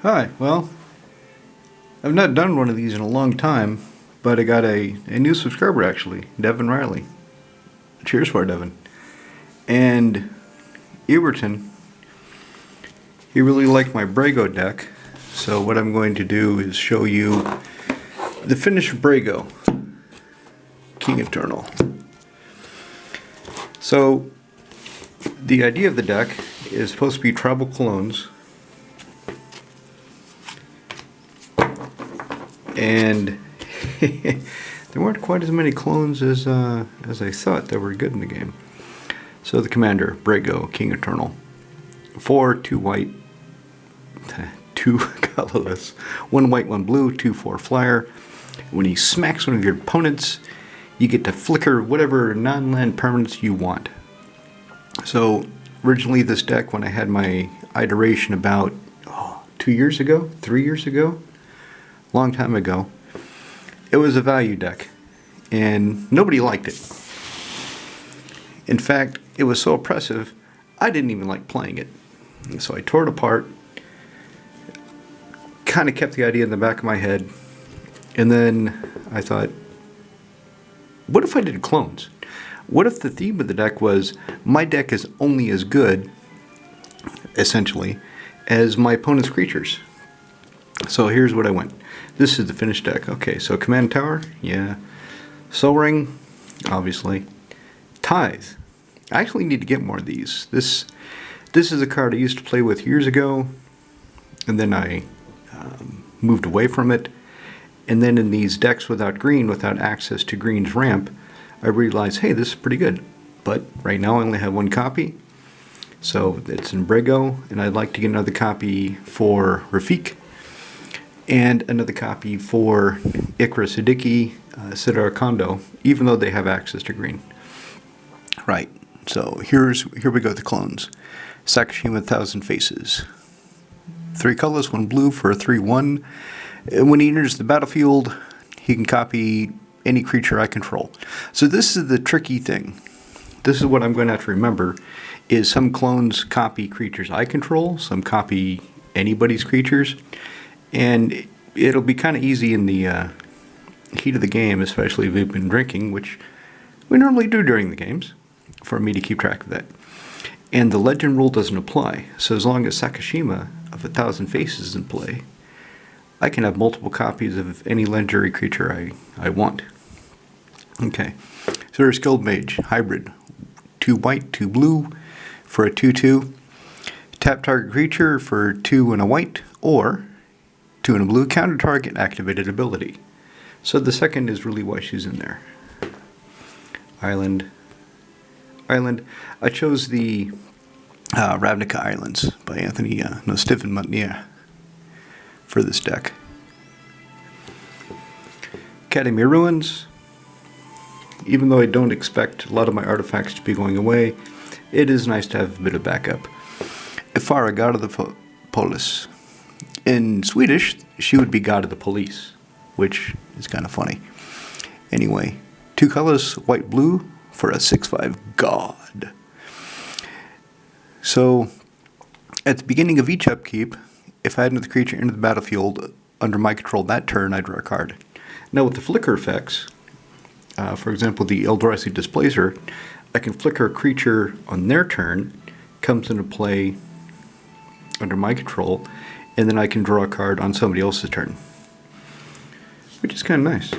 Hi, well, I've not done one of these in a long time, but I got a new subscriber actually, Devin Riley. Cheers for it, Devin. And Eberton, he really liked my Brago deck, so what I'm going to do is show you the finished Brago, King Eternal. So, the idea of the deck is supposed to be tribal clones, and there weren't quite as many clones as I thought that were good in the game. So the commander, Brago, King Eternal, 4, 2 white, 2 colorless, 1 white, 1 blue, 2/4 flyer. When he smacks one of your opponents, you get to flicker whatever non-land permanents you want. So originally this deck, when I had my iteration about 2 years ago, 3 years ago, long time ago, it was a value deck and nobody liked it. In fact, it was so oppressive I didn't even like playing it. And so I tore it apart, kind of kept the idea in the back of my head, and then I thought, what if I did clones? What if the theme of the deck was my deck is only as good, essentially, as my opponent's creatures? So here's what I went. This is the finished deck. Okay, so Command Tower, yeah. Soul Ring, obviously. Tithe. I actually need to get more of these. This is a card I used to play with years ago, and then I moved away from it. And then in these decks without green, without access to green's ramp, I realized, hey, this is pretty good. But right now I only have 1 copy. So it's in Brago, and I'd like to get another copy for Rafik, and another copy for Icarus Hideki, Sidar Kondo, even though they have access to green. Right, so here we go with the clones. Sakashima 1000 Faces. 3 colors, 1 blue for a 3/1. When he enters the battlefield, he can copy any creature I control. So this is the tricky thing. This is what I'm going to have to remember, is some clones copy creatures I control, some copy anybody's creatures, and it'll be kind of easy in the heat of the game, especially if we've been drinking, which we normally do during the games, for me to keep track of that. And the legend rule doesn't apply, so as long as Sakashima of 1000 Faces is in play, I can have multiple copies of any legendary creature I want. Okay, so there's Skilled Mage, hybrid, 2 white, 2 blue for a 2/2. Tap target creature for 2 and a white, or 2 and a blue, counter target activated ability. So the second is really why she's in there. Island. I chose the Ravnica Islands by Anthony Stiffen Montnier for this deck. Academy Ruins. Even though I don't expect a lot of my artifacts to be going away, it is nice to have a bit of backup. Ephara, God of the Polis. In Swedish, she would be God of the Police, which is kind of funny. Anyway, 2 colors, white, blue, for a 6/5 God. So, at the beginning of each upkeep, if I had another creature enter the battlefield under my control that turn, I draw a card. Now with the flicker effects, for example the Eldrazi Displacer, I can flicker a creature on their turn, comes into play under my control, and then I can draw a card on somebody else's turn, which is kind of nice.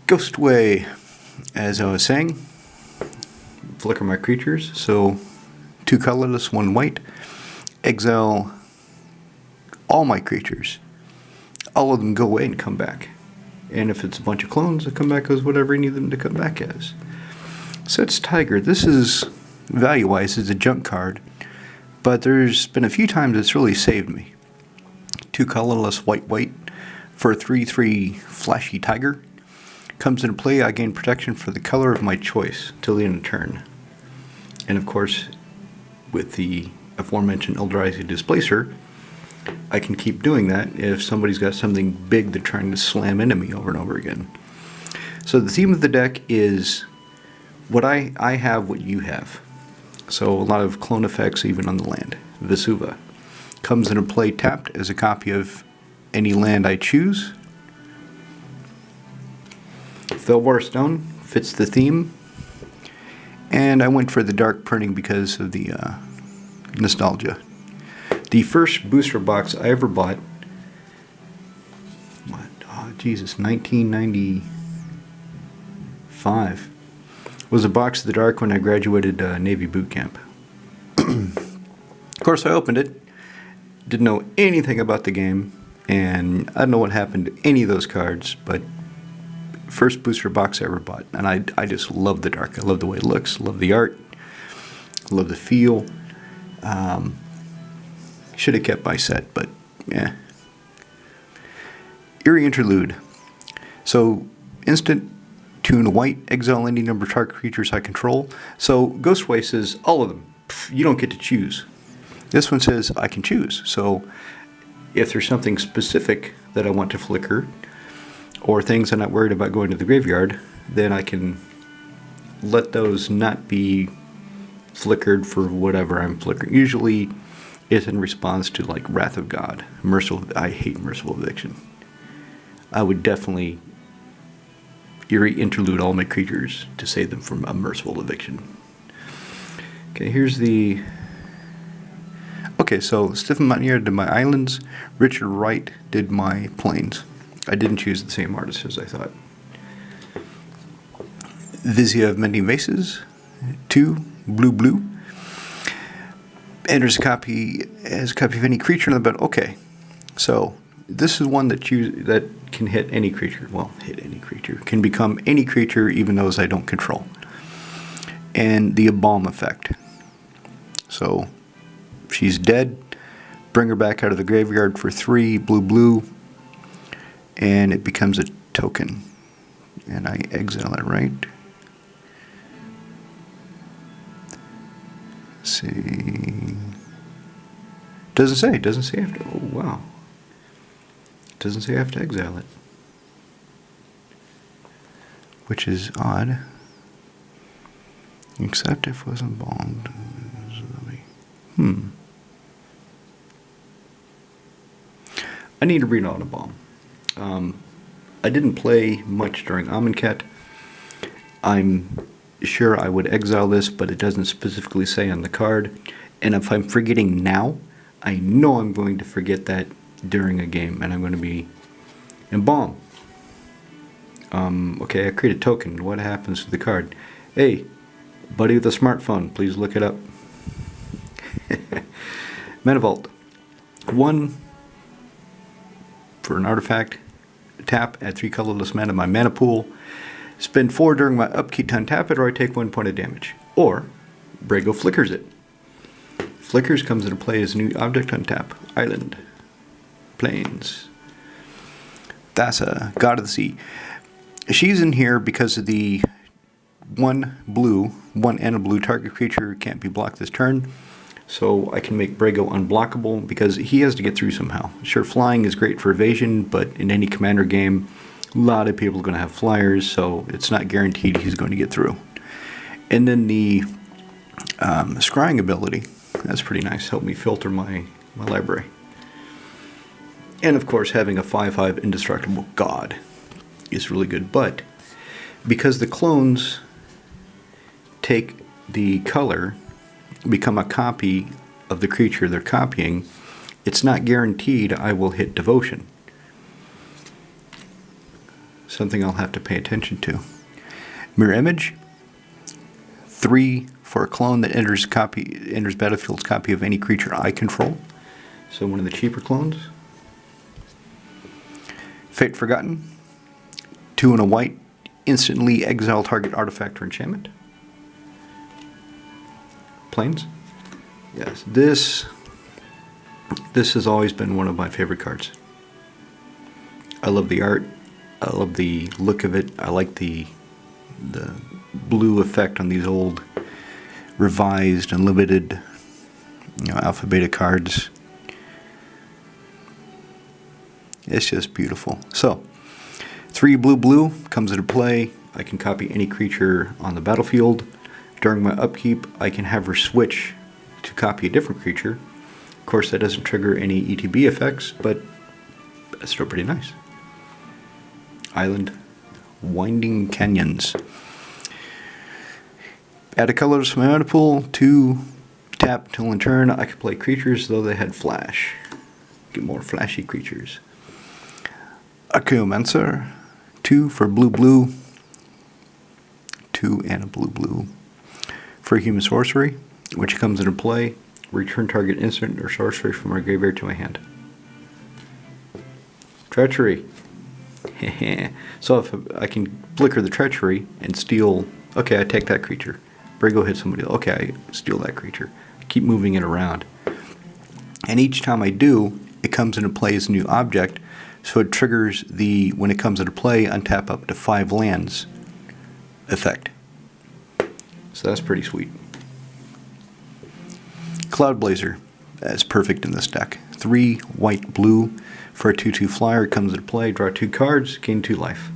Ghostway, as I was saying, flicker my creatures, so 2 colorless, 1 white, exile all my creatures. All of them go away and come back. And if it's a bunch of clones, they come back as whatever you need them to come back as. So it's Tiger. This is, value-wise, is a junk card, but there's been a few times it's really saved me. 2 colorless, white for a 3/3 flashy tiger. Comes into play, I gain protection for the color of my choice till the end of turn. And of course, with the aforementioned Eldrazi Displacer, I can keep doing that if somebody's got something big they're trying to slam into me over and over again. So the theme of the deck is what I have, what you have. So a lot of clone effects even on the land. Vesuva. Comes into play tapped as a copy of any land I choose. Felwar Stone fits the theme. And I went for the dark printing because of the nostalgia. The first booster box I ever bought, what? Oh, Jesus, 1995, was a box of the dark when I graduated Navy boot camp. Of course, I opened it, didn't know anything about the game, and I don't know what happened to any of those cards, but first booster box I ever bought, and I just love the dark. I love the way it looks, love the art, love the feel. Should have kept my set, but yeah. Eerie Interlude. So instant, 2 and a white, exile any number of target creatures I control. So Ghostway says all of them. You don't get to choose. This one says I can choose. So if there's something specific that I want to flicker, or things I'm not worried about going to the graveyard, then I can let those not be flickered for whatever I'm flickering. Usually it's in response to like Wrath of God. I hate Merciful Eviction. I would definitely Eerie Interlude all my creatures to save them from a Merciful Eviction. Okay, here's the... Okay, so Stephen Mountaineer did my islands, Richard Wright did my plains. I didn't choose the same artist as I thought. Vizia of Mending Vases, 2, blue. Enters a copy as a copy of any creature in the battle. Okay, so this is one that can hit any creature. Well, hit any creature. Can become any creature, even those I don't control. And the Embalm effect. So she's dead. Bring her back out of the graveyard for 3, blue. And it becomes a token. And I exile it, right? Let's see. Doesn't say I have to. Oh, wow. Doesn't say I have to exile it. Which is odd. Except if it was embalmed. I need to read on a bomb. I didn't play much during Amonkhet. I'm sure I would exile this, but it doesn't specifically say on the card. And if I'm forgetting now, I know I'm going to forget that during a game, and I'm going to be embalmed. Okay, I create a token. What happens to the card? Hey, buddy with a smartphone, please look it up. Mana Vault. 1 for an artifact. Tap, add 3 colorless mana to my mana pool. Spend 4 during my upkeep to untap it, or I take 1 point of damage. Or, Brago flickers it. Flickers comes into play as a new object untap. Island. Plains. Thassa, God of the Sea. She's in here because of the 1 blue, 1 and a blue target creature can't be blocked this turn. So I can make Brago unblockable because he has to get through somehow. Sure, flying is great for evasion, but in any commander game, a lot of people are going to have flyers, so it's not guaranteed he's going to get through. And then the scrying ability, that's pretty nice. Helped me filter my library. And of course, having a 5/5 indestructible god is really good. But because the clones take the color, become a copy of the creature they're copying, it's not guaranteed I will hit Devotion. Something I'll have to pay attention to. Mirror Image. 3 for a clone that enters battlefield's copy of any creature I control. So one of the cheaper clones. Fate Forgotten. 2 and a white. Instantly exile target artifact or enchantment. Plains. Yes, this has always been one of my favorite cards. I love the art. I love the look of it. I like the blue effect on these old revised and limited, alpha beta cards. It's just beautiful. So 3 blue comes into play. I can copy any creature on the battlefield. During my upkeep, I can have her switch to copy a different creature. Of course, that doesn't trigger any ETB effects, but it's still pretty nice. Island, Winding Canyons. Add a color to my mana pool, 2 tap till in turn. I could play creatures though they had flash. Get more flashy creatures. Archaeomancer, 2 for blue, 2 and a blue. For human sorcery, which comes into play, return target instant or sorcery from our graveyard to my hand. Treachery. So if I can flicker the treachery and steal, okay, I take that creature. Brago hits somebody else. Okay, I steal that creature. Keep moving it around. And each time I do, it comes into play as a new object, so it triggers the, when it comes into play, untap up to 5 lands effect. So that's pretty sweet. Cloudblazer. That's perfect in this deck. 3 white blue for a 2/2 flyer. It comes into play, draw 2 cards, gain 2 life.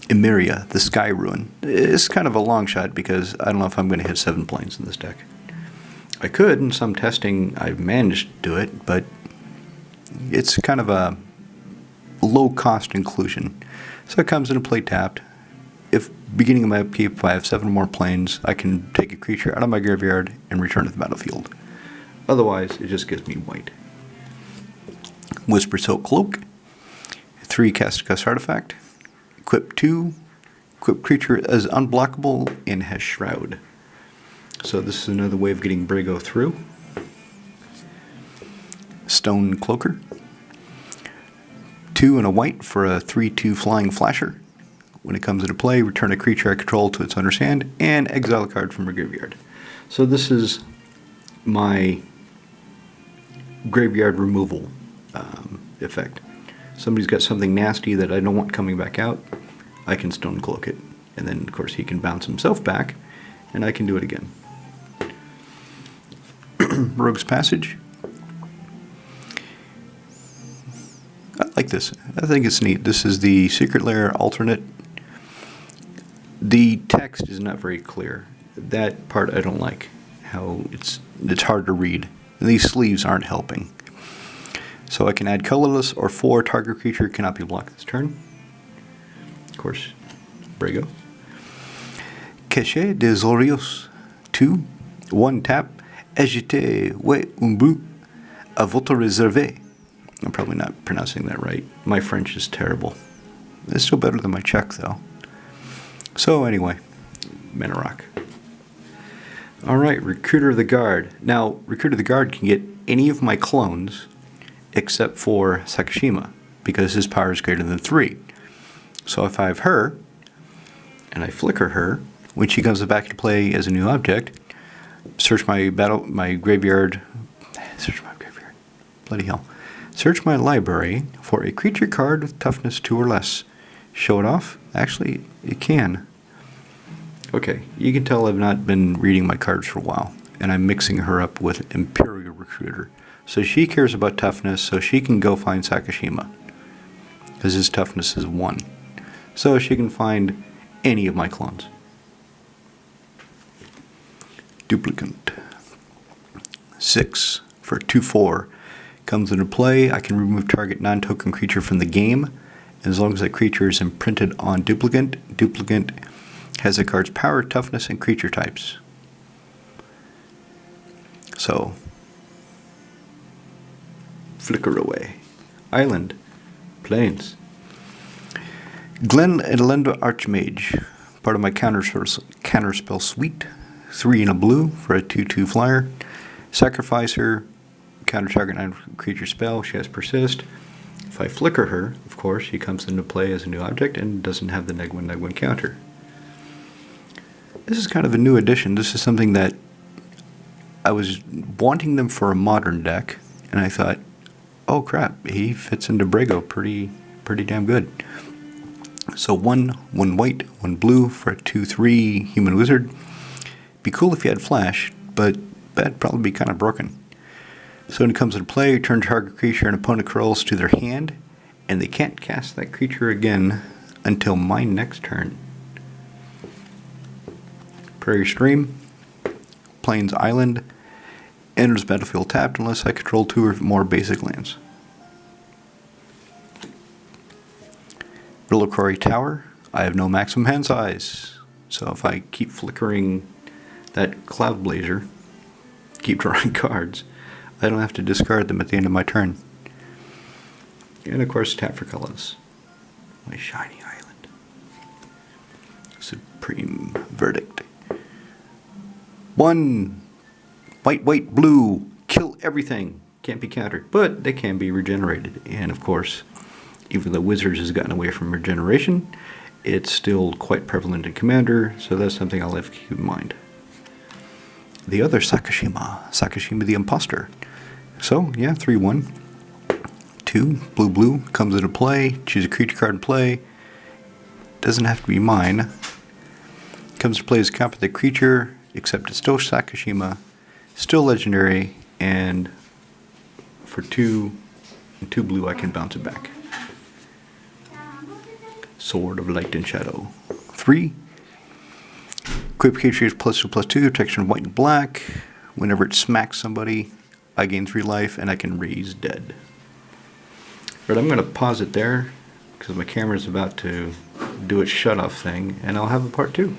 Emeria, the Sky Ruin. It's kind of a long shot because I don't know if I'm going to hit 7 planes in this deck. I could, in some testing I've managed to do it, but it's kind of a low cost inclusion. So it comes into play tapped. If beginning of my upkeep, if I have 7 more planes, I can take a creature out of my graveyard and return to the battlefield. Otherwise, it just gives me white. Whisper Silk Cloak. 3 cast artifact. Equip 2. Equip creature as unblockable and has Shroud. So this is another way of getting Brago through. Stonecloaker. 2 and a white for a 3/2 flying flasher. When it comes into play, return a creature I control to its owner's hand and exile a card from a graveyard. So this is my graveyard removal effect. Somebody's got something nasty that I don't want coming back out, I can Stonecloak it. And then, of course, he can bounce himself back, and I can do it again. Rogue's Passage. I like this. I think it's neat. This is the Secret Lair alternate. The text is not very clear. That part I don't like. How it's hard to read. And these sleeves aren't helping. So I can add colorless or 4 target creature cannot be blocked this turn. Of course, Brago. Cachet des Azorius. 2, 1 tap. Agité ouais un bout à votre réservé. I'm probably not pronouncing that right. My French is terrible. It's still better than my Czech, though. So anyway, Mana Rock. Alright, Recruiter of the Guard. Now, Recruiter of the Guard can get any of my clones except for Sakashima, because his power is greater than 3. So if I have her, and I flicker her, when she comes back to play as a new object, search my graveyard, bloody hell. Search my library for a creature card with toughness 2 or less. Show it off? Actually, it can. Okay, you can tell I've not been reading my cards for a while, and I'm mixing her up with Imperial Recruiter. So she cares about toughness, so she can go find Sakashima, because his toughness is 1. So she can find any of my clones. Duplicant. 6 for 2/4. Comes into play, I can remove target non-token creature from the game. As long as that creature is imprinted on Duplicant, Duplicant has the card's power, toughness, and creature types. So, flicker away. Island. Plains. Glen Elenda Archmage. Part of my counterspell suite. 3 and a blue for a 2/2 flyer. Sacrifice her. Counter target non-creature spell. She has Persist. If I flicker her, of course, she comes into play as a new object and doesn't have the neg1 counter. This is kind of a new addition. This is something that I was wanting them for a modern deck, and I thought, oh crap, he fits into Brago pretty damn good. So 1 white, 1 blue for a 2/3 human wizard. Be cool if you had flash, but that'd probably be kind of broken. So when it comes into play, turn target creature and opponent controls to their hand, and they can't cast that creature again until my next turn. Prairie Stream, Plains Island. Enters battlefield tapped unless I control 2 or more basic lands. Reliquary Tower. I have no maximum hand size, so if I keep flickering that Cloudblazer, keep drawing cards, I don't have to discard them at the end of my turn. And of course, tap for colors. My shiny island. Supreme Verdict. 1 white, white, blue. Kill everything. Can't be countered, but they can be regenerated. And of course, even though Wizards has gotten away from regeneration, it's still quite prevalent in Commander, so that's something I'll have to keep in mind. The other Sakashima. Sakashima the Imposter. So, yeah, 3-1. 2, blue, blue, comes into play. Choose a creature card in play. Doesn't have to be mine. Comes to play as copy the creature, except it's still Sakashima, still legendary, and for 2 and 2 blue I can bounce it back. Sword of Light and Shadow. 3. Equip creatures +2/+2, protection white and black. Whenever it smacks somebody, I gain 3 life and I can raise dead. But I'm going to pause it there because my camera's about to do its shut off thing, and I'll have a part 2.